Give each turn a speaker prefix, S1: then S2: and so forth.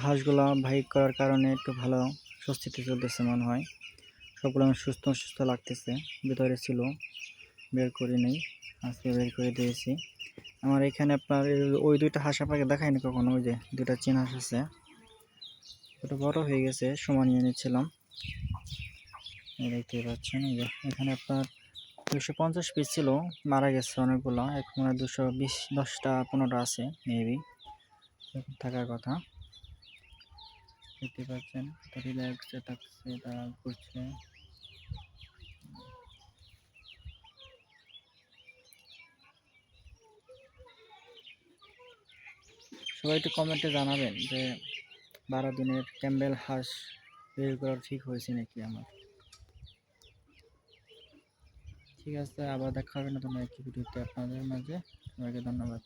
S1: হাঁসগুলা bike করার কারণে একটু ভালো স্বস্তিতে চলতেছে মনে হয়। সবগুলো আমার সুস্থ সুস্থ লাগতেছে। ভিতরে ছিল, বের করে নেই, আজকে বের করে দিয়েছি। আমার এখানে আপনার ওই দুইটা হাঁস আপনাকে দেখায়নি কখনো। ওই যে দুইটা চীন হাঁস আছে, ওটা বড় হয়ে গেছে, সমানিয়ে নিচ্ছিলাম। দেখতে পাচ্ছেন এই যে এখানে আপনার 250 পিস ছিল, মারা গেছে অনেকগুলো। এখন 220, 10টা 15টা আছে মেবি, থাকার কথা। দেখতে পাচ্ছেন রিল্যাক্সে থাকছে, তারা ঘুরছে। সবাই একটু কমেন্টে জানাবেন যে 12 দিনের ক্যাম্বেল হাঁস বের করা ঠিক হয়েছে নাকি আমার। ঠিক আছে, আবার দেখা হবে নতুন একটি ভিডিওতে আপনাদের মাঝে। সবাইকে ধন্যবাদ।